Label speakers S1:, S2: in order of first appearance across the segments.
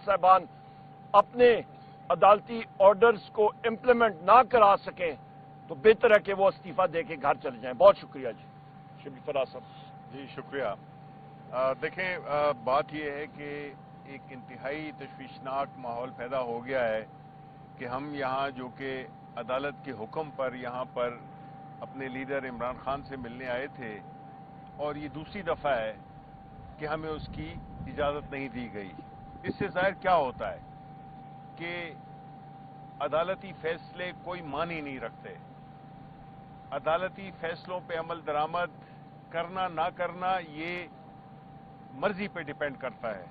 S1: साहबान अपने अदालती ऑर्डर्स को इम्प्लीमेंट ना करा सकें तो बेहतर है कि वो इस्तीफा दे के घर चले जाएं। बहुत शुक्रिया जी। शिबली फराज साहब।
S2: जी शुक्रिया। देखें, बात यह है कि एक इंतहाई तशवीशनाक माहौल पैदा हो गया है कि हम यहाँ जो कि अदालत के हुक्म पर यहाँ पर अपने लीडर इमरान खान से मिलने आए थे और ये दूसरी दफ़ा है कि हमें उसकी इजाज़त नहीं दी गई। इससे ज़ाहिर क्या होता है कि अदालती फैसले कोई मानी नहीं रखते। अदालती फैसलों पे अमल दरामद करना ना करना ये मर्जी पे डिपेंड करता है।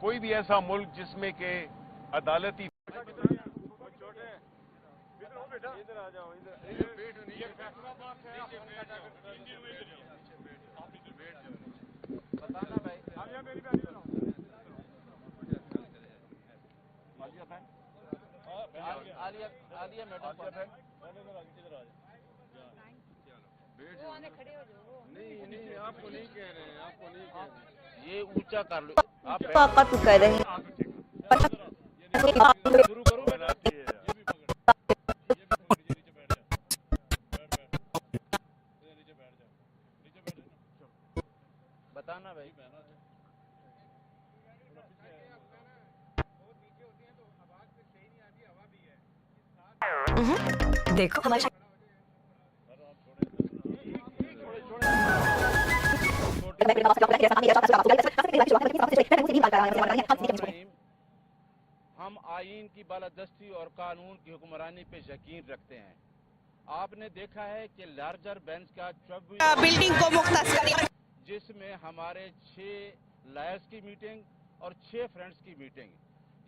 S2: कोई भी ऐसा मुल्क जिसमें कि अदालती
S3: नहीं आपको नहीं कह रहे हैं, आपको नहीं कह रहे, ये ऊंचा कर लो आप
S4: कत्ल कर रहे हैं।
S3: शुरू करो बेटा। बताना भाई।
S4: देखो हमारे
S3: हम आईन की बालादस्ती और कानून की हुक्मरानी पे यकीन रखते हैं। आपने देखा है कि लार्जर बेंच का 24
S4: बिल्डिंग को मुख्तस करिए,
S3: जिसमें हमारे 6 लायर्स की मीटिंग और 6 फ्रेंड्स की मीटिंग,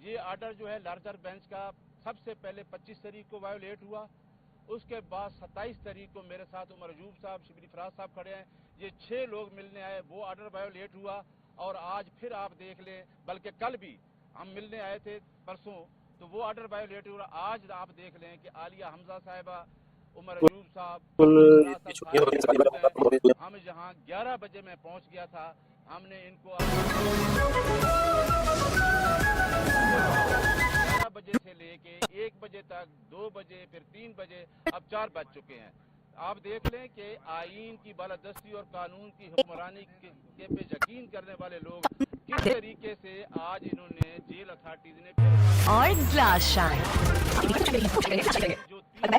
S3: ये आर्डर जो है लार्जर बेंच का सबसे पहले 25 तारीख को वायोलेट हुआ। उसके बाद 27 तारीख को मेरे साथ उमर अयूब साहब, शिबली फराज साहब खड़े हैं, ये 6 लोग मिलने आए, वो आर्डर वायोलेट हुआ। और आज फिर आप देख लें, बल्कि कल भी हम मिलने आए थे परसों, तो वो आर्डर वायोलेट हुआ। आज आप देख लें कि आलिया हमजा साहिबा, उमर अयूब साहब, हम यहाँ 11 बजे मैं पहुँच गया था। हमने इनको 11 बजे से लेके 1 बजे तक, 2 बजे, फिर 3 बजे, अब 4 बज चुके हैं। आप देख लें कि आईन की बालादस्ती और कानून की हुक्मरानी के पे यकीन करने वाले लोग किस तरीके से आज इन्होंने जेल अथॉरिटीज ने
S4: और ग्लास शाइन
S3: जो 3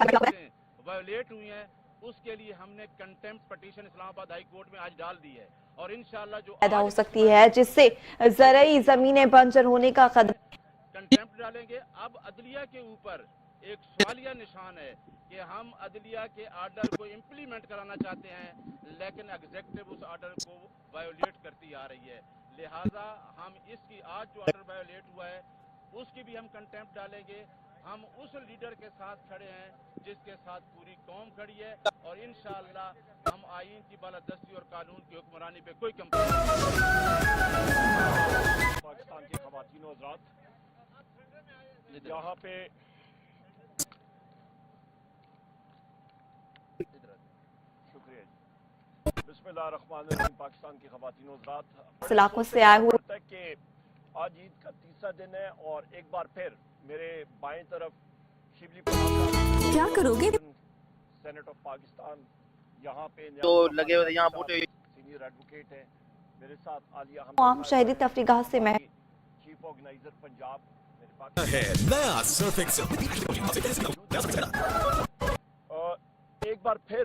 S3: वायोलेट हुई हैं, उसके लिए हमने contempt petition Islamabad high court में आज डाल दी है। और इंशाल्लाह जो
S4: पैदा हो सकती है जिससे ज़रूरी जमीनें बंजर होने का खतरा।
S3: कंटेम्प्ट डालेंगे। अब अदलिया के ऊपर एक सवालिया निशान है कि हम अदलिया के आर्डर को इम्प्लीमेंट कराना चाहते हैं, लेकिन एग्जेक्टिव उस आर्डर को वायोलेट करती आ रही है। लिहाजा हम इसकी आज जो आर्डर वायोलेट हुआ है उसकी भी हम कंटेम्प्ट डालेंगे। हम उस लीडर के साथ खड़े हैं जिसके साथ पूरी कौम खड़ी है, और इंशाअल्लाह हम आईन की बालादस्ती और कानून की हुक्मरानी पे कोई कंप्रोमाइज
S1: पाकिस्तान की ख़वातीन और हज़रात, यहाँ पे शुक्रिया जी। बिस्मिल्लाहिर्रहमानिर्रहीम। पाकिस्तान की ख़वातीन और हज़रात,
S4: इलाकों से आए हुए
S1: कि आज ईद का तीसरा दिन है और एक बार फिर मेरे बाएं तरफ शिबली
S4: क्या करोगे?
S1: सेनेट ऑफ पाकिस्तान यहाँ पे
S5: तो लगे हुए यहाँ बूटे
S1: सीनियर एडवोकेट हैं। मेरे साथ आलिया
S4: आम शहरी तफरीगाह से मैं
S1: चीफ ऑर्गेनाइजर पंजाब मेरे पास
S6: है नया सर्फ एक्सेल।
S1: एक बार फिर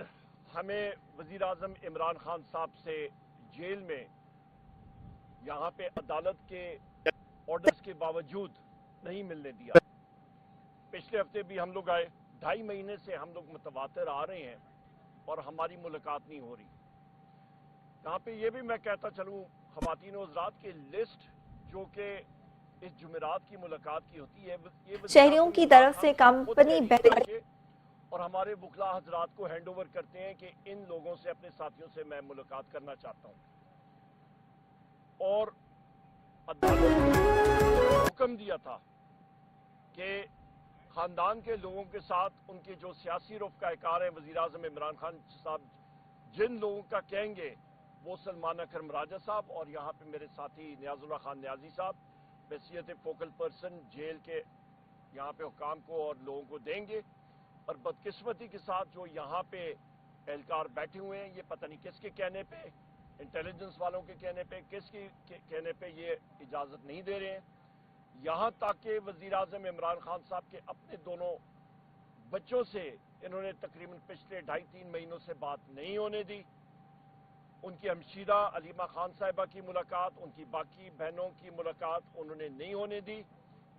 S1: हमें वजीर आजम इमरान खान साहब से जेल में यहाँ पे अदालत के ऑर्डर्स के बावजूद नहीं मिलने दिया। पिछले हफ्ते भी हम लोग आए, 2.5 महीने से हम लोग मुतवातिर आ रहे हैं और हमारी मुलाकात नहीं हो रही। यहाँ पे ये भी मैं कहता चलूँ ख़वातीन और हज़रात की लिस्ट जो कि इस जुमेरात की मुलाकात की होती है, ये
S4: शहरियों की तरफ से कंपनी
S1: और हमारे वकला हजरात को हैंड ओवर करते हैं कि इन लोगों से, अपने साथियों से मैं मुलाकात करना चाहता हूँ। और अदालत ने हुक्म दिया था कि खानदान के लोगों के साथ उनके जो सियासी रफ़्क़ाकार हैं, वज़ीर आज़म इमरान खान साहब जिन लोगों का कहेंगे वो सलमान अकरम राजा साहब और यहाँ पे मेरे साथी नियाज़ुल्लाह खान न्याजी साहब, हैसियत फोकल पर्सन जेल के यहाँ पे हुकाम को और लोगों को देंगे। और बदकिस्मती के साथ जो यहाँ पे एहलकार बैठे हुए हैं, ये पता नहीं किसके कहने पे, इंटेलिजेंस वालों के कहने पे, किसके कहने पे ये इजाज़त नहीं दे रहे हैं। यहाँ तक कि वज़ीर आज़म इमरान खान साहब के अपने दोनों बच्चों से इन्होंने तकरीबन पिछले 2.5-3 महीनों से बात नहीं होने दी। उनकी हमशीरा अलीमा खान साहिबा की मुलाकात, उनकी बाकी बहनों की मुलाकात उन्होंने नहीं होने दी।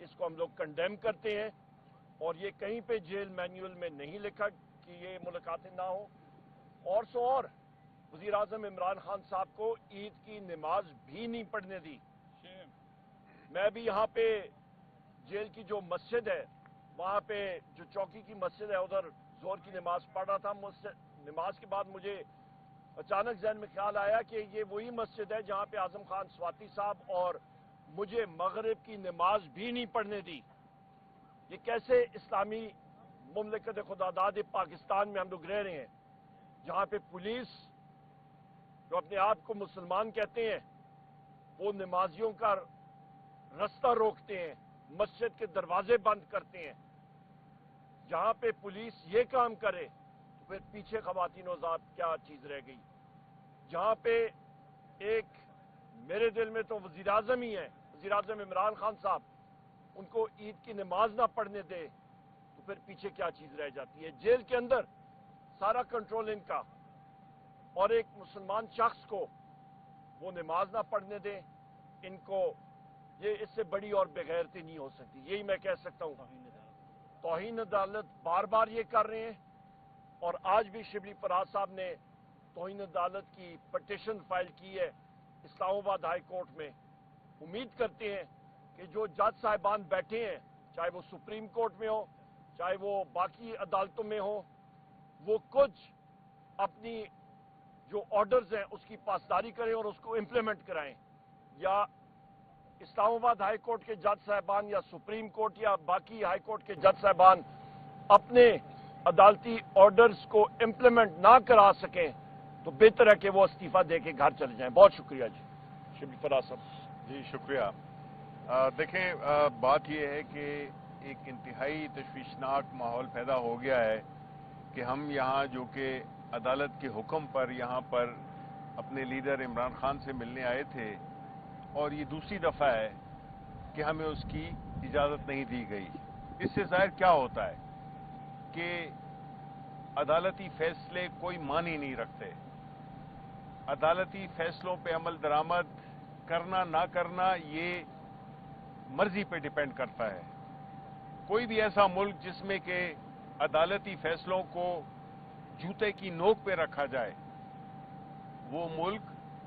S1: इसको हम लोग कंडेम करते हैं और ये कहीं पे जेल मैनुअल में नहीं लिखा कि ये मुलाकातें ना हो। और सो और वज़ीर आज़म इमरान खान साहब को ईद की नमाज भी नहीं पढ़ने दी। मैं भी यहाँ पे जेल की जो मस्जिद है, वहाँ पे जो चौकी की मस्जिद है, उधर जोर की नमाज पढ़ रहा था। नमाज के बाद मुझे अचानक ज़हन में ख्याल आया कि ये वही मस्जिद है जहाँ पे आज़म खान स्वाति साहब और मुझे मगरिब की नमाज भी नहीं पढ़ने दी। ये कैसे इस्लामी मुमलिकत खुदादाद पाकिस्तान में हम लोग रह रहे हैं, जहाँ पे पुलिस जो अपने आप को मुसलमान कहते हैं वो नमाजियों का रास्ता रोकते हैं, मस्जिद के दरवाजे बंद करते हैं। जहाँ पे पुलिस ये काम करे तो फिर पीछे ख़वातीन ज़ात क्या चीज़ रह गई। जहाँ पे एक मेरे दिल में तो वज़ीर आज़म ही है, वज़ीर आज़म इमरान खान साहब, उनको ईद की नमाज ना पढ़ने दे तो फिर पीछे क्या चीज़ रह जाती है। जेल के अंदर सारा कंट्रोल इनका, और एक मुसलमान शख्स को वो नमाज ना पढ़ने दें, इनको ये इससे बड़ी और बेगैरती नहीं हो सकती। यही मैं कह सकता हूँ। तौहीन अदालत बार बार ये कर रहे हैं और आज भी शिबली फराज साहब ने तौहीन अदालत की पटिशन फाइल की है इस्लामाबाद हाई कोर्ट में। उम्मीद करते हैं कि जो जज साहिबान बैठे हैं, चाहे वो सुप्रीम कोर्ट में हो, चाहे वो बाकी अदालतों में हो, वो कुछ अपनी जो ऑर्डर्स हैं उसकी पासदारी करें और उसको इम्प्लीमेंट कराएं। या इस्लामाबाद हाई कोर्ट के जज साहिबान या सुप्रीम कोर्ट या बाकी हाई कोर्ट के जज साहिबान अपने अदालती ऑर्डर्स को इम्प्लीमेंट ना करा सकें तो बेहतर है कि वो इस्तीफा दे के घर चले जाएं। बहुत शुक्रिया जी। शिबली फराज साहब।
S2: जी शुक्रिया। देखें, बात यह है कि एक इंतहाई तशवीशनाक माहौल पैदा हो गया है कि हम यहाँ जो कि अदालत के हुक्म पर यहाँ पर अपने लीडर इमरान खान से मिलने आए थे और ये दूसरी दफ़ा है कि हमें उसकी इजाज़त नहीं दी गई। इससे ज़ाहिर क्या होता है कि अदालती फैसले कोई मानी नहीं रखते। अदालती फैसलों पे अमल दरामद करना ना करना ये मर्जी पे डिपेंड करता है। कोई भी ऐसा मुल्क जिसमें कि अदालती फैसलों को जूते की नोक पे रखा जाए, वो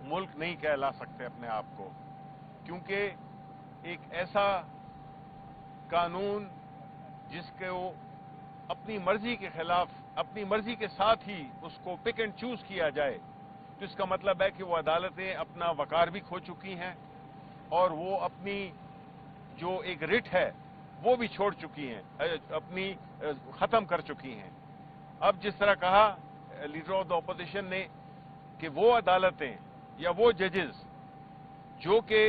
S2: मुल्क नहीं कहला सकते अपने आप को, क्योंकि एक ऐसा कानून जिसके वो अपनी मर्जी के खिलाफ, अपनी मर्जी के साथ ही उसको पिक एंड चूज किया जाए, तो इसका मतलब है कि वो अदालतें अपना वकार भी खो चुकी हैं और वो अपनी जो एक रिट है वो भी छोड़ चुकी हैं, अपनी खत्म कर चुकी हैं। अब जिस तरह कहा लीडर ऑफ द ऑपोजिशन ने कि वो अदालतें या वो जजेस जो कि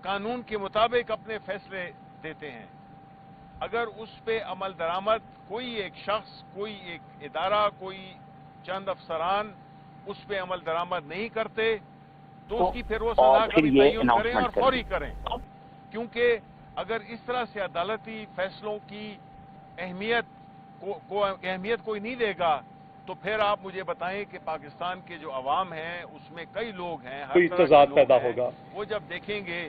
S2: कानून के मुताबिक अपने फैसले देते हैं, अगर उस पे अमल दरामद कोई एक शख्स, कोई एक इदारा, कोई चंद अफसरान उस पे अमल दरामद नहीं करते तो उसकी फिर वो सजा का भी तयन करें और फौरी करें। क्योंकि अगर इस तरह से अदालती फैसलों की अहमियत कोई नहीं देगा तो फिर आप मुझे बताएं कि पाकिस्तान के जो अवाम हैं उसमें कई लोग हैं, हर तरह के पैदा होगा, वो जब देखेंगे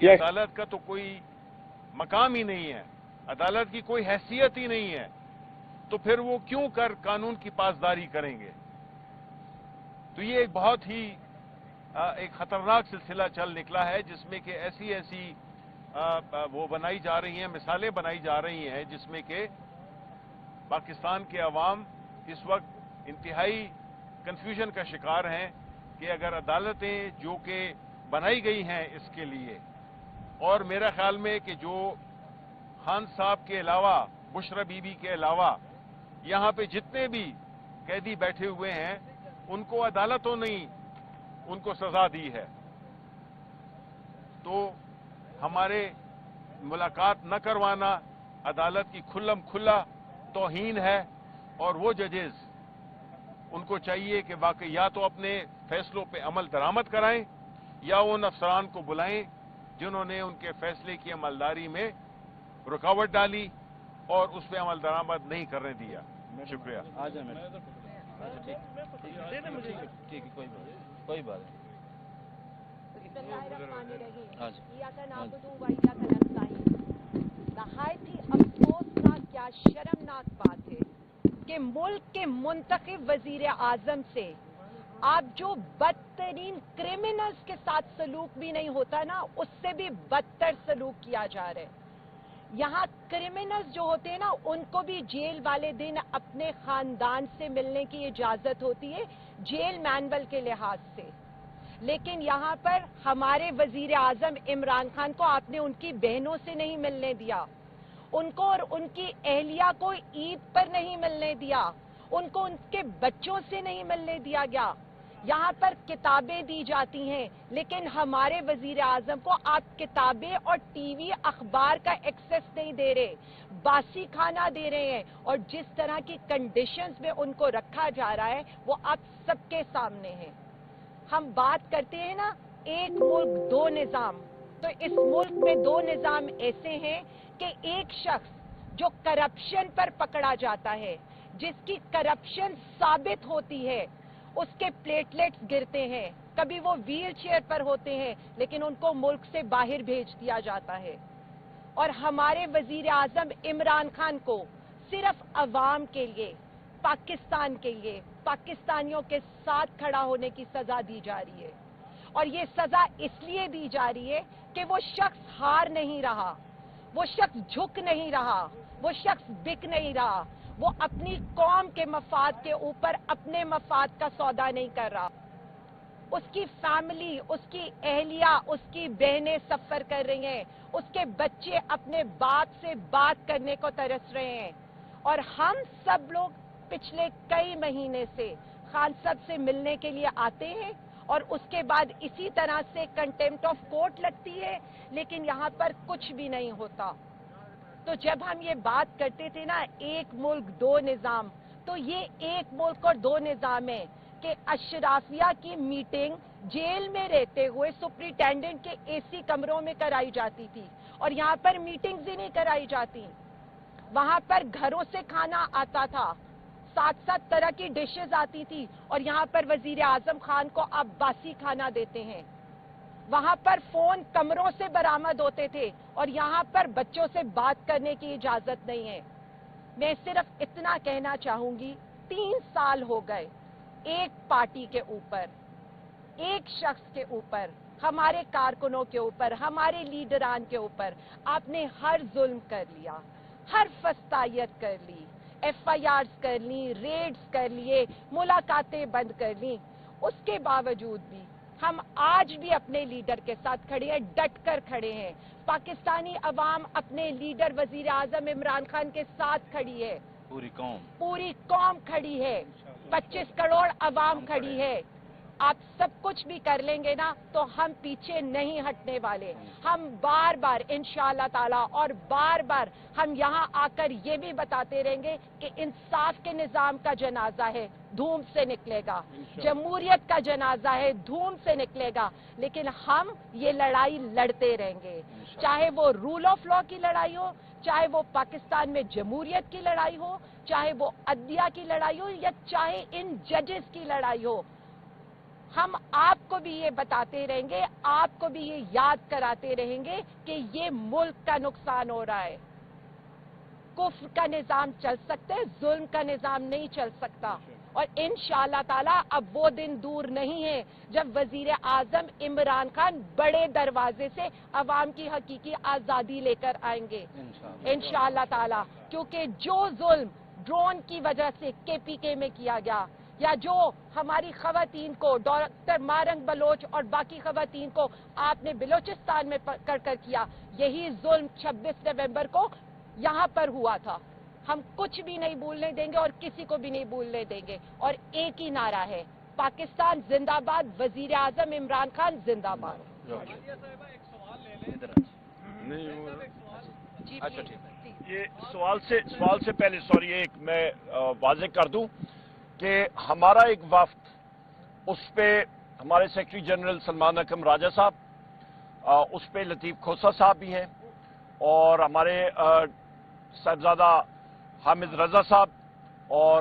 S2: कि अदालत का तो कोई मकाम ही नहीं है, अदालत की कोई हैसियत ही नहीं है, तो फिर वो क्यों कर कानून की पासदारी करेंगे। तो ये एक बहुत ही एक खतरनाक सिलसिला चल निकला है जिसमें कि ऐसी वो बनाई जा रही हैं, मिसालें बनाई जा रही हैं जिसमें कि पाकिस्तान के अवाम इस वक्त इंतहाई कंफ्यूजन का शिकार हैं कि अगर अदालतें जो कि बनाई गई हैं इसके लिए, और मेरा ख्याल में कि जो खान साहब के अलावा, बुशरा बीबी के अलावा यहाँ पे जितने भी कैदी बैठे हुए हैं उनको अदालतों ने उनको सजा दी है, तो हमारे मुलाकात न करवाना अदालत की खुल्लम खुल्ला तौहीन है। और वो जजेस उनको चाहिए कि वाकई या तो अपने फैसलों पे अमल दरामद कराएं या उन अफसरान को बुलाएं जिन्होंने उनके फैसले की अमलदारी में रुकावट डाली और उस पर अमल दरामद नहीं करने दिया। शुक्रिया।
S3: आ जाए मैडम। अच्छा ठीक है, कोई बात नहीं।
S5: नहायत ही अफसोसनाक क्या शर्मनाक बात है कि मुल्क के मुंतखब वजीर आजम से आप जो बदतरीन क्रिमिनल्स के साथ सलूक भी नहीं होता ना, उससे भी बदतर सलूक किया जा रहा है। यहाँ क्रिमिनल्स जो होते हैं ना, उनको भी जेल वाले दिन अपने खानदान से मिलने की इजाजत होती है जेल मैनुअल के लिहाज से, लेकिन यहाँ पर हमारे वजीर आजम इमरान खान को आपने उनकी बहनों से नहीं मिलने दिया, उनको और उनकी अहलिया को ईद पर नहीं मिलने दिया, उनको उनके बच्चों से नहीं मिलने दिया गया। यहाँ पर किताबें दी जाती हैं, लेकिन हमारे वजीर आजम को आप किताबें और टीवी अखबार का एक्सेस नहीं दे रहे, बासी खाना दे रहे हैं, और जिस तरह की कंडीशंस में उनको रखा जा रहा है वो आप सबके सामने है। हम बात करते हैं ना, एक मुल्क दो निजाम, तो इस मुल्क में दो निजाम ऐसे हैं कि एक शख्स जो करप्शन पर पकड़ा जाता है, जिसकी करप्शन साबित होती है, उसके प्लेटलेट्स गिरते हैं, कभी वो व्हील चेयर पर होते हैं, लेकिन उनको मुल्क से बाहर भेज दिया जाता है। और हमारे वजीर आजम इमरान खान को सिर्फ अवाम के लिए, पाकिस्तान के लिए, पाकिस्तानियों के साथ खड़ा होने की सजा दी जा रही है। और ये सजा इसलिए दी जा रही है कि वो शख्स हार नहीं रहा, वो शख्स झुक नहीं रहा, वो शख्स बिक नहीं रहा, वो अपनी कौम के मफाद के ऊपर अपने मफाद का सौदा नहीं कर रहा। उसकी फैमिली, उसकी अहलिया, उसकी बहनें सफर कर रही हैं, उसके बच्चे अपने बाप से बात करने को तरस रहे हैं। और हम सब लोग पिछले कई महीने से खान साहब से मिलने के लिए आते हैं और उसके बाद इसी तरह से कंटेम्प्ट ऑफ कोर्ट लगती है, लेकिन यहाँ पर कुछ भी नहीं होता। तो जब हम ये बात करते थे ना, एक मुल्क दो निजाम, तो ये एक मुल्क और दो निजाम है कि अशराफिया की मीटिंग जेल में रहते हुए सुप्रिंटेंडेंट के एसी कमरों में कराई जाती थी, और यहाँ पर मीटिंग्स ही नहीं कराई जाती। वहां पर घरों से खाना आता था, 7-7 तरह की डिशेस आती थी, और यहाँ पर वजीर आजम खान को आप बासी खाना देते हैं। वहां पर फोन कमरों से बरामद होते थे, और यहाँ पर बच्चों से बात करने की इजाजत नहीं है। मैं सिर्फ इतना कहना चाहूंगी, 3 साल हो गए एक पार्टी के ऊपर, एक शख्स के ऊपर, हमारे कारकुनों के ऊपर, हमारे लीडरान के ऊपर आपने हर जुल्म कर लिया, हर फस्तायत कर ली, FIRs कर ली, रेड्स कर लिए, मुलाकातें बंद कर ली। उसके बावजूद भी हम आज भी अपने लीडर के साथ खड़े हैं, डट कर खड़े हैं। पाकिस्तानी अवाम अपने लीडर वजीर आजम इमरान खान के साथ खड़ी है, पूरी कौम खड़ी है, 25 करोड़ अवाम खड़ी है। आप सब कुछ भी कर लेंगे ना, तो हम पीछे नहीं हटने वाले। हम बार बार इंशाअल्लाह ताला और बार बार हम यहाँ आकर ये भी बताते रहेंगे कि इंसाफ के निजाम का जनाजा है, धूम से निकलेगा, जमहूरियत का जनाजा है, धूम से निकलेगा। लेकिन हम ये लड़ाई लड़ते रहेंगे, चाहे वो रूल ऑफ लॉ की लड़ाई हो, चाहे वो पाकिस्तान में जमहूरियत की लड़ाई हो, चाहे वो अदलिया की लड़ाई हो, या चाहे इन जजेस की लड़ाई हो। हम आपको भी ये बताते रहेंगे, आपको भी ये याद कराते रहेंगे कि ये मुल्क का नुकसान हो रहा है। कुफ्र का निजाम चल सकता है, जुल्म का निजाम नहीं चल सकता। और इंशाअल्लाह ताला अब वो दिन दूर नहीं है जब वजीर आजम इमरान खान बड़े दरवाजे से अवाम की हकीकी आजादी लेकर आएंगे इंशाअल्लाह ताला। क्योंकि जो जुल्म ड्रोन की वजह से KPK में किया गया, या जो हमारी खवातीन को, डॉक्टर मारंग बलोच और बाकी खवातीन को आपने बलोचिस्तान में पकड़ कर किया, यही जुल्म 26 नवंबर को यहाँ पर हुआ था। हम कुछ भी नहीं भूलने देंगे और किसी को भी नहीं भूलने देंगे। और एक ही नारा है, पाकिस्तान जिंदाबाद, वजीर आजम इमरान खान जिंदाबाद।
S3: अच्छा ठीक है।
S1: ये सवाल से पहले सॉरी एक मैं वाज़ेह कर दूं कि हमारा एक वफ्द, उस पे हमारे सेक्रेटरी जनरल सलमान अकरम राजा साहब, उस पे लतीफ़ खोसा साहब भी हैं, और हमारे साहबजादा हामिद रजा साहब और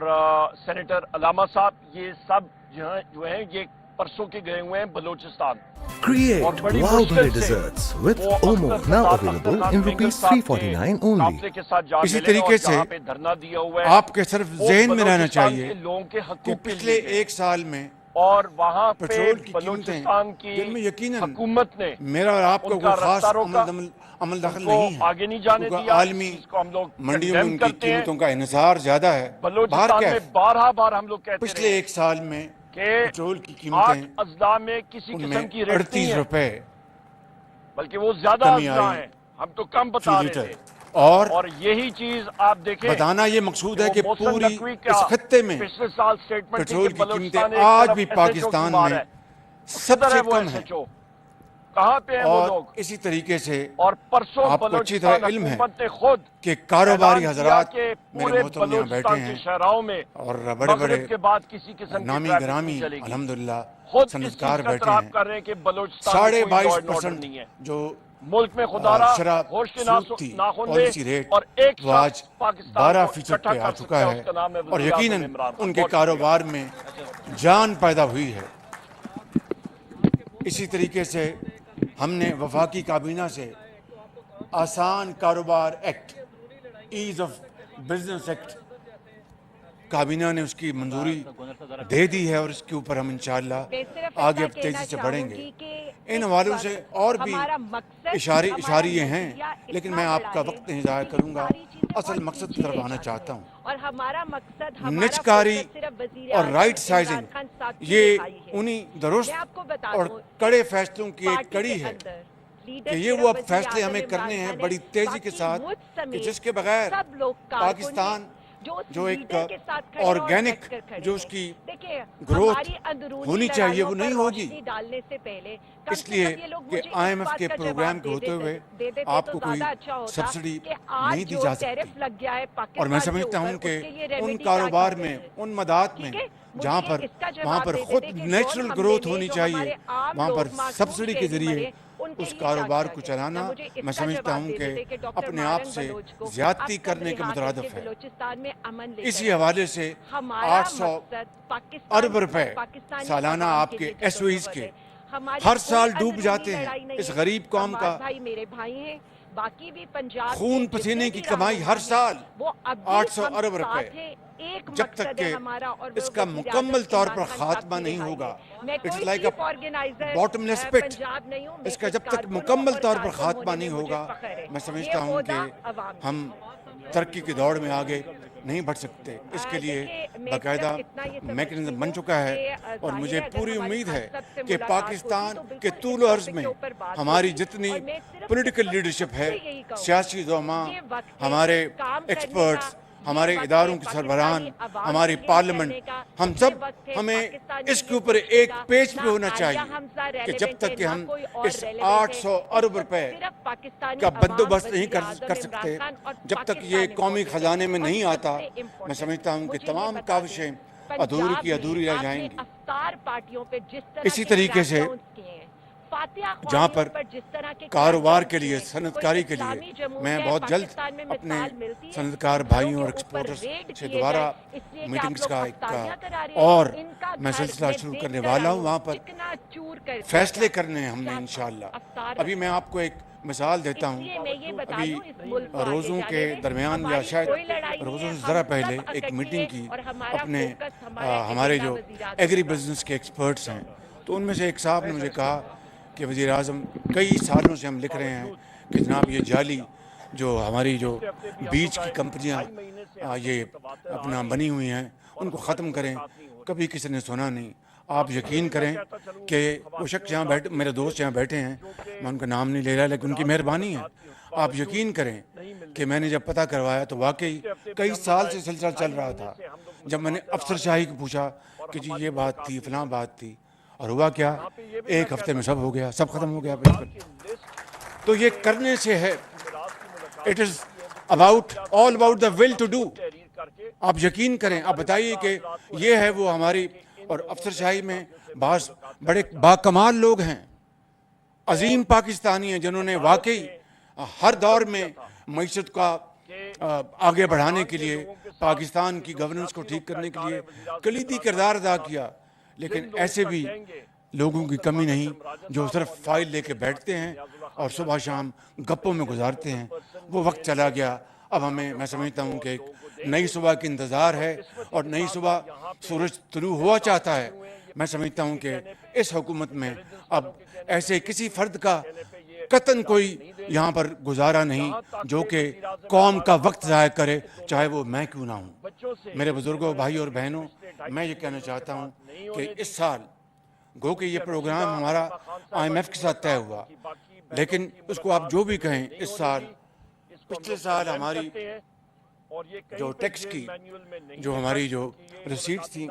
S1: सेनेटर अलामा साहब, ये सब जो हैं ये परसों के गए हुए हैं बलूचिस्तान।
S6: Create
S1: और बड़ी
S6: wow
S1: मुश्किल
S6: berry
S1: से
S6: desserts with
S1: वो
S6: Omo
S1: Akhtar
S6: now
S1: Sattar
S6: available
S1: Akhtar
S6: in
S1: साहब
S6: rupees
S1: साहब के
S6: 349 only.
S1: काफिले के साथ जा
S7: इसी
S1: मिले
S7: तरीके
S1: और
S7: से
S1: जहाँ पे धरना दिया हुआ है,
S7: आपके सिर्फ
S1: वो
S7: ज़हन में रहना
S1: बलूचिस्तान
S7: चाहिए
S1: के लोगों के
S7: कि
S1: हकूक़ के
S7: पिछले
S1: लिए
S7: एक साल में
S1: और वहाँ पे
S7: पेट्रोल की
S1: बलूचिस्तान
S7: कीमतें, जिनमें
S1: की
S7: यकीनन
S1: हुकूमत ने
S7: मेरा और आपका
S1: उनका
S7: कोई खास
S1: रास्ता रोका,
S7: अमल दखल
S1: उनको
S7: नहीं है,
S1: आगे नहीं जाने
S7: क्योंकि
S1: दिया,
S7: आलमी
S1: जिसको हम लोग
S7: मंडियों में
S1: condemn
S7: उनकी
S1: करते हैं।
S7: कीमतों का इन्हिसार ज्यादा है।
S1: बलूचिस्तान
S7: बाहर
S1: में
S7: क्या
S1: बारह हम लोग कहते
S7: पिछले
S1: रहे
S7: एक साल में
S1: कि
S7: पेट्रोल की
S1: 8
S7: कीमतें
S1: अजला में किसी किस्म
S7: उनमें
S1: की रेट नहीं
S7: 38
S1: है,
S7: रुपए
S1: बल्कि वो ज्यादा
S7: कमी
S1: अजला
S7: आई
S1: है, हम तो कम
S7: फी
S1: बता रहे
S7: लीटर।
S1: थे।
S7: और
S1: यही चीज आप देखें,
S7: बताना ये मकसूद है कि
S1: वो मोहसिन
S7: पूरी
S1: नकवी का
S7: इस खत्ते में
S1: पिछले साल स्टेटमेंट
S7: पेट्रोल
S1: थी
S7: की
S1: कि
S7: कीमतें
S1: बलूचिस्तान एक
S7: आज
S1: तरफ
S7: भी
S1: SHO की
S7: पाकिस्तान
S1: मार
S7: में
S1: है,
S7: सबसे
S1: वो
S7: कम है।
S1: SHO कहाँ पे हैं वो
S7: और
S1: लोग?
S7: इसी तरीके से
S1: और परसों
S7: आपको अच्छी तरह
S1: बलूचिस्तान
S7: इल्म है
S1: हुकूमत ने खुद
S7: कि कारोबारी
S1: ऐलान
S7: हजरात
S1: किया कि
S7: मेरे
S1: पूरे
S7: मोहतरम यहाँ बैठे
S1: बलूचिस्तान के
S7: हैं
S1: शहराओं में
S7: और बड़े बड़े
S1: मगरिब के बाद किसी किस्म की
S7: नामी
S1: ट्रैफिक
S7: ग्रामी
S1: नहीं चलेगी।
S7: अल्हम्दुलिल्लाह
S1: खुद
S7: सनदकार
S1: इस चीज का
S7: बैठे
S1: इतराफ
S7: हैं।
S1: कर रहे हैं कि बलूचिस्तान में कोई लॉ एंड ऑर्डर नहीं है।
S7: 22% जो
S1: मुल्क में खुदारा
S7: शराब
S1: होश के
S7: सूद थी
S1: नाखून
S7: पॉलिसी
S1: दे
S7: रेट
S1: और एक
S7: वो आज
S1: शख्स पाकिस्तान
S7: 12%
S1: इकट्ठा
S7: पे आ
S1: कर
S7: चुका
S1: सकता
S7: है
S1: उसका नाम है
S7: और
S1: वज़ीर आज़म
S7: यकीनन
S1: इमरान खान।
S7: उनके
S1: बहुत
S7: कारोबार में जान पैदा हुई है। इसी तरीके से हमने वफाकी काबीना से आसान कारोबार act, ease of business act, काबीना ने उसकी मंजूरी दे दी है और इसके ऊपर हम इंशाअल्लाह आगे अब तेजी से बढ़ेंगे। इन हवालों से और भी इशारे हैं, लेकिन मैं आपका वक्त नहीं ज़ाया करूंगा, असल मकसद की तरफ आना चाहता हूँ।
S5: और हमारा मकसद
S7: निजकारी और राइट साइजिंग ये उन्हीं दुरुस्त और कड़े फैसलों की एक कड़ी है कि ये वो अब फैसले हमें करने हैं बड़ी तेजी के साथ कि जिसके बगैर पाकिस्तान जो एक ऑर्गेनिक जो उसकी ग्रोथ होनी चाहिए वो नहीं होगी। इसलिए कि IMF के प्रोग्राम के होते हुए आपको कोई सब्सिडी नहीं दी जा सकती और मैं समझता हूँ कि उन कारोबार में, उन मदात में जहाँ पर वहाँ पर खुद नेचुरल ग्रोथ होनी चाहिए, वहाँ पर सब्सिडी के जरिए उस कारोबार को चलाना मैं समझता हूँ कि अपने आप से ज्यादती करने के मुतरादिफ है। इसी हवाले से 800 अरब रुपए सालाना आपके SOEs के हर साल डूब जाते हैं इस गरीब कौम का खून पसीने की कमाई हर साल 800 अरब रुपए। जब तक कि इसका मुकम्मल तौर पर खात्मा नहीं होगा, इट्स लाइक अ बॉटमलेस पिट, इसका जब तक मुकम्मल तौर पर खात्मा नहीं होगा मैं समझता हूँ कि हम तरक्की की दौड़ में आगे नहीं बढ़ सकते। इसके लिए बाकायदा मैकेनिज्म बन चुका है और मुझे पूरी उम्मीद है कि पाकिस्तान के तूल अर्ज में हमारी जितनी पॉलिटिकल लीडरशिप है, सियासी ज़ुमा, हमारे एक्सपर्ट्स, हमारे इदारों के सरबराहान, हमारी पार्लियामेंट, हम सब हमें इसके ऊपर एक पेज पे होना चाहिए कि जब तक कि हम इस 800 अरब रुपए का बंदोबस्त नहीं कर सकते, जब तक ये कौमी खजाने में नहीं आता, मैं समझता हूँ कि तमाम काविशें अधूरी की अधूरी रह जाएंगी। इसी तरीके से जहाँ पर कारोबार के लिए, सनतकारी के लिए मैं बहुत जल्द अपने सनतकार भाइयों और एक्सपोर्टर्स से दोबारा मीटिंग्स का और मैं सिलसिला शुरू करने वाला हूँ। वहाँ पर फैसले करने हैं हमने इंशाअल्लाह। अभी मैं आपको एक मिसाल देता हूँ, अभी रोज़ों के दरमियान या शायद रोज़ों से ज़रा पहले एक मीटिंग की अपने हमारे जो एग्री बिजनेस के एक्सपर्ट्स हैं, तो उनमें से एक साहब ने मुझे कहा कि वज़ीर आज़म कई सालों से हम लिख रहे हैं कि जनाब ये जाली जो हमारी जो बीज की कंपनियां ये अपना बनी हुई हैं उनको ख़त्म करें, कभी किसी ने सुना नहीं। आप यकीन करें कि वो शख्स यहाँ बैठे, मेरे दोस्त यहाँ बैठे हैं, मैं उनका नाम नहीं ले रहा लेकिन उनकी मेहरबानी है। आप यकीन करें कि मैंने जब पता करवाया तो वाकई कई साल से सिलसिला चल रहा था। जब मैंने अफसर शाही को पूछा कि जी ये बात थी, फलां बात थी, और हुआ क्या, एक हफ्ते में सब हो गया, सब खत्म हो गया बिल्कुल। तो ये करने से है, it is all about the will to do. आप यकीन करें, आप बताइए कि ये है वो हमारी, और अफसरशाही में बास बड़े बाकमाल लोग हैं, अजीम पाकिस्तानी हैं, जिन्होंने वाकई हर दौर में मईशत का आगे बढ़ाने के लिए, पाकिस्तान की गवर्नेंस को ठीक करने के लिए कलीदी किरदार अदा किया। लेकिन ऐसे भी लोगों की कमी नहीं जो सिर्फ फाइल लेके बैठते हैं और सुबह शाम गप्पों में गुजारते हैं। वो वक्त चला गया। अब हमें, मैं समझता हूँ कि एक नई सुबह की इंतज़ार है और नई सुबह सूरज तुलू हुआ चाहता है। मैं समझता हूँ कि इस हुकूमत में अब ऐसे किसी फर्द का कतन कोई यहाँ पर गुजारा नहीं जो कि कौम का वक्त ज़ाया करे, चाहे वो मैं क्यों ना हूँ। मेरे बुजुर्गों, भाई और बहनों, मैं ये कहना चाहता हूँ कि इस साल गो कि ये प्रोग्राम हमारा IMF के साथ तय हुआ, लेकिन उसको आप जो भी कहें, इस साल, पिछले साल हमारी जो टैक्स की जो हमारी जो रिसीट्स थी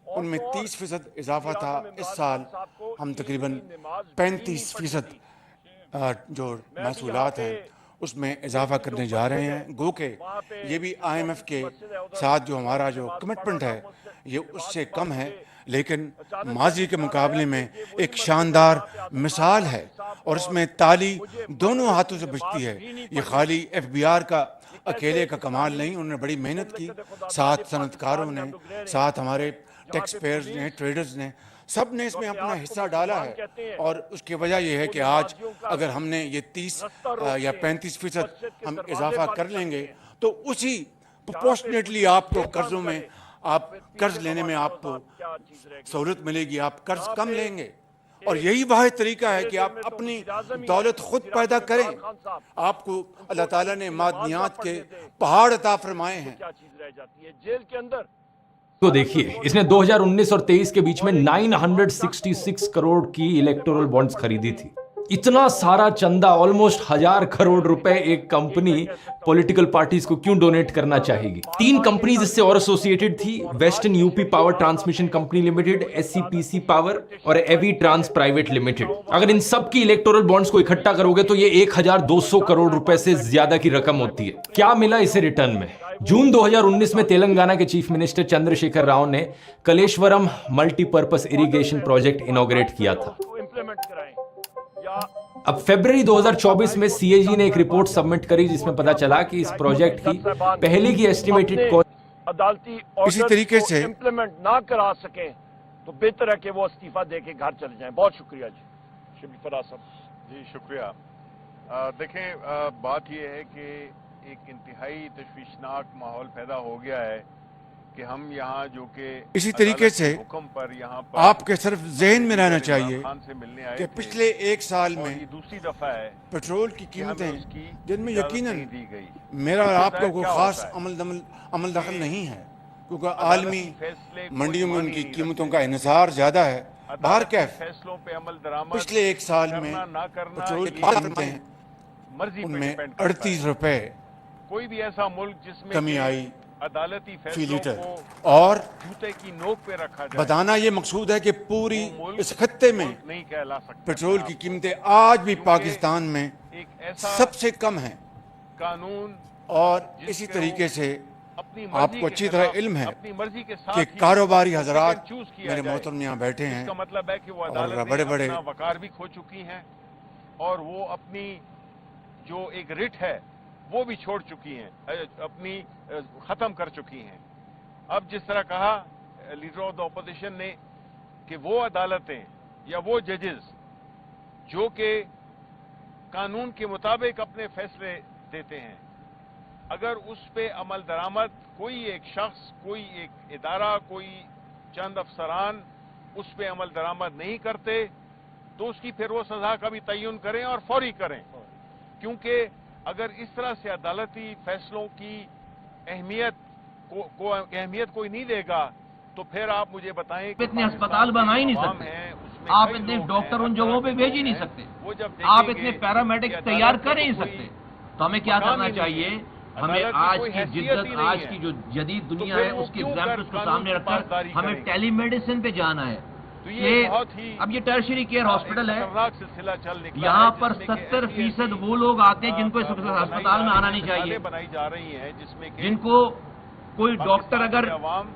S7: उनमें 30% इजाफा था। इस साल हम तकरीबन 35% जो महसूलात हैं उसमें इजाफा करने जा रहे हैं। गो के ये भी IMF के साथ जो हमारा जो कमिटमेंट है ये उससे कम है, लेकिन माजी के मुकाबले में एक शानदार मिसाल है और इसमें ताली दोनों हाथों से बजती है। ये खाली FBR का अकेले का कमाल नहीं, उन्होंने बड़ी मेहनत की, साथ सनतकारों ने, साथ हमारे टैक्स पेयर्स ने, ट्रेडर्स ने, सब ने इसमें अपना हिस्सा डाला है। और उसकी वजह यह है कि आज अगर हमने ये 30 या 35% हम इजाफा कर लेंगे तो उसी प्रोपोर्शनेटली आपको कर्जों में, आप कर्ज लेने में आपको सहूलत मिलेगी, आप कर्ज कम लेंगे। और यही वाहिद तरीका है कि आप अपनी दौलत खुद पैदा करें। आपको अल्लाह ताला ने मादनियात के पहाड़ अता फरमाए हैं।
S1: जेल के अंदर
S8: तो देखिए, इसने 2019 और 23 के बीच में 966 करोड़ की इलेक्टोरल बॉन्ड्स खरीदी थी। इतना सारा चंदा, ऑलमोस्ट 1000 करोड़ रुपए एक कंपनी पॉलिटिकल पार्टीज को क्यों डोनेट करना चाहेगी? 3 कंपनीज इससे और एसोसिएटेड थी, western UP power transmission company limited, SCPC power और एवी ट्रांस प्राइवेट लिमिटेड। अगर इन सब की इलेक्टोरल बॉन्ड्स को इकट्ठा करोगे तो ये 1200 करोड़ रुपए से ज्यादा की रकम होती है। क्या मिला इसे रिटर्न में? जून 2019 में तेलंगाना के चीफ मिनिस्टर चंद्रशेखर राव ने Kaleshwaram multipurpose irrigation project inaugurate किया था। अब फरवरी 2024 में CAG ने एक रिपोर्ट सबमिट करी जिसमें पता चला कि इस प्रोजेक्ट की पहले की एस्टिमेटेड कॉस्ट
S1: अदालती
S7: इसी तरीके से
S1: इम्प्लीमेंट ना करा सके तो बेहतर है कि वो इस्तीफा देके घर चले जाएं। बहुत शुक्रिया जी। शबीर फराज साहब।
S2: जी शुक्रिया। देखें, बात यह है कि एक इंतहाई तशवीशनाक माहौल पैदा हो गया है कि हम यहाँ जो कि
S7: इसी तरीके से
S2: हुक्म पर यहाँ पर
S7: आपके सिर्फ जहन में रहना चाहिए
S2: से मिलने आए
S7: कि पिछले 1 साल में
S2: ये दूसरी दफा है
S7: पेट्रोल की कीमतें, जिनमें यकीनन
S2: दी गई,
S7: मेरा और आपका कोई खास अमल दखल नहीं है, क्योंकि आलमी मंडियों में उनकी कीमतों का इन्हिसार ज्यादा है। बाहर कैफ
S2: फैसलों पे अमल दरामद
S7: पिछले 1 साल में पेट्रोल की कीमतें
S2: मर्जी
S7: उनमें 38 रुपए
S2: कोई भी ऐसा मुल्क जिसमें
S7: कमी आई
S2: अदालती
S7: फी
S2: फैसलों
S7: लीटर।
S2: को
S7: और
S2: जूते की नोक पे रखा जाए,
S7: बताना ये मकसूद है कि पूरी इस खत्ते में
S2: नहीं कहला सकता।
S7: पेट्रोल की कीमतें आज भी पाकिस्तान में
S2: एक ऐसा
S7: सबसे कम हैं।
S2: कानून
S7: और इसी तरीके से
S2: अपनी
S7: आपको अच्छी तरह इल्म है
S2: अपनी मर्जी के साथ
S7: कि
S2: ही
S7: कारोबारी हजरात,
S2: चूज किया
S7: मेरे
S2: जाए।
S7: मोहतरम यहाँ बैठे हैं,
S2: इसका मतलब है कि वो
S7: और
S2: अदालत
S7: बड़े-बड़े
S2: अपना वकार भी खो चुकी हैं और वो अपनी जो एक रिट है वो भी छोड़ चुकी हैं, अपनी खत्म कर चुकी हैं। अब जिस तरह कहा लीडर ऑफ द ऑपोजिशन ने कि वो अदालतें या वो जजेस जो कि कानून के मुताबिक अपने फैसले देते हैं, अगर उस पे अमल दरामद कोई एक शख्स, कोई एक इदारा, कोई चंद अफसरान उस पे अमल दरामद नहीं करते तो उसकी फिर वो सजा का भी तयन करें और फौरी करें। क्योंकि अगर इस तरह से अदालती फैसलों की अहमियत कोई नहीं देगा तो फिर आप मुझे बताएं कि
S9: इतने अस्पताल बना ही नहीं सकते, आप इतने डॉक्टर उन जगहों पे भेज ही नहीं सकते, आप इतने पैरामेडिक्स तैयार कर ही नहीं सकते। तो हमें क्या करना चाहिए? हमें आज की जिद्दत, आज की जो जदीद दुनिया है उसकी एग्जाम्पल्स को सामने रखकर हमें टेलीमेडिसिन पे जाना है।
S2: یہ بہت ہی
S9: اب یہ ٹرشری کیئر ہاسپٹل ہے،
S2: خطرناک سلسلہ چل نکلا
S9: یہاں
S2: ہے،
S9: پر
S2: جس میں
S9: 70% وہ لوگ آتے ہیں جن کو اس ہسپتال میں آنا نہیں چاہیے،
S2: بنائی جا رہی ہیں جس میں کہ
S9: جن کو کوئی ڈاکٹر اگر
S2: عوام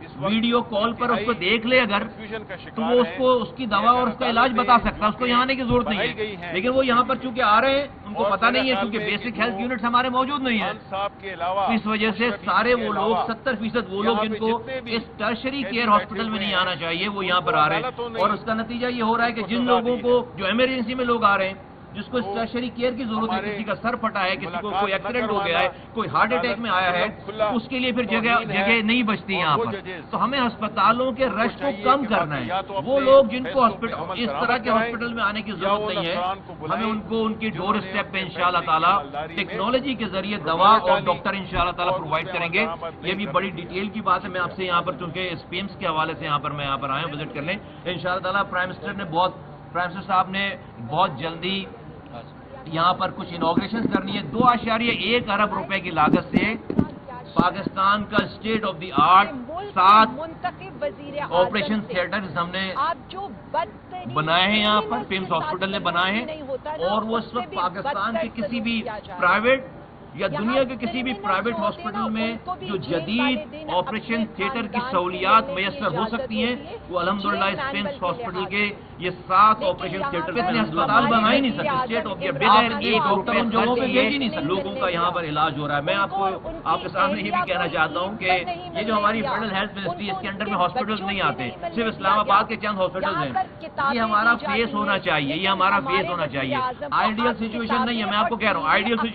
S2: اس وقت
S9: ویڈیو کال پر اس کو دیکھ لے اگر
S2: کنفیوژن کا
S9: تو
S2: شکار
S9: وہ اس
S2: ہیں۔
S9: کو اس کی دوا اور اس کا علاج بتا سکتا ہے، اس کو یہاں آنے کی ضرورت نہیں ہے، لیکن وہ یہاں پر چونکہ آ رہے ہیں ان کو پتہ نہیں ہے کیونکہ بیسک ہیلتھ یونٹس ہمارے موجود نہیں ہیں،
S2: خان صاحب کے علاوہ
S9: اس وجہ سے سارے وہ لوگ 70% وہ لوگ جن کو اس ٹرشری کیئر ہاسپٹل میں نہیں آنا چاہیے وہ یہاں پر آ رہے ہیں، اور اس کا نتیجہ یہ ہو رہا ہے کہ جن لوگوں کو جو ایمرجنسی میں لوگ آ رہے ہیں جس کو اس ٹرشری کیئر کی ضرورت ہے، کسی کا سر پھٹا ہے، کسی کو کوئی ایکسیڈنٹ ہو گیا ہے، کوئی ہارٹ اٹیک میں آیا ہے، اس کے لیے پھر جگہ نہیں بچتی یہاں پر، تو ہمیں ہسپتالوں کے رش کو کم کرنا ہے۔ وہ لوگ جن کو اس طرح کے ہاسپٹل میں آنے کی ضرورت نہیں ہے، ہمیں ان کو ان کی ڈور اسٹیپ پہ انشاءاللہ تعالیٰ ٹیکنالوجی کے ذریعے دوا اور ڈاکٹر انشاءاللہ تعالیٰ پرووائڈ کریں گے۔ یہ بھی بڑی ڈیٹیل کی بات ہے، میں آپ سے یہاں پر چونکہ اس پی ایمس کے حوالے سے میں یہاں پر آیا ہوں وزٹ کرنے، انشاءاللہ تعالیٰ پرائم منسٹر صاحب نے بہت جلدی یہاں پر کچھ انوگریشن کرنی ہے۔ 2.1 ارب روپے کی لاگت سے پاکستان کا state of the art 7 operation theatres ہم نے بنائے ہیں یہاں پر، پیمس ہاسپٹل نے بنائے ہیں، اور وہ اس وقت پاکستان کے کسی بھی پرائیویٹ یا دنیا کے کسی بھی پرائیویٹ ہاسپٹل میں جو جدید آپریشن تھیٹر کی سہولیات میسر ہو سکتی ہیں وہ الحمدللہ اس پیمس ہاسپٹل کے یہ 7 آپریشن تھیٹر میں ہسپتال بنا ہی نہیں سکتے، اسٹیٹ آف دی بغیر ایک ڈاکٹر ان جگہوں پہ بھیج ہی نہیں سکتے، لوگوں کا یہاں پر علاج ہو رہا ہے۔ میں آپ کے سامنے یہ بھی کہنا چاہتا ہوں کہ یہ جو ہماری فیڈرل ہیلتھ منسٹری اس کے انڈر میں ہاسپٹلز نہیں آتے، صرف اسلام آباد کے چند ہاسپٹلز ہیں، یہ ہمارا فیس ہونا چاہیے، یہ ہمارا فیس ہونا چاہیے۔ آئیڈیل سچویشن نہیں ہے، میں آپ کو کہہ رہا ہوں آئیڈیل سچویشن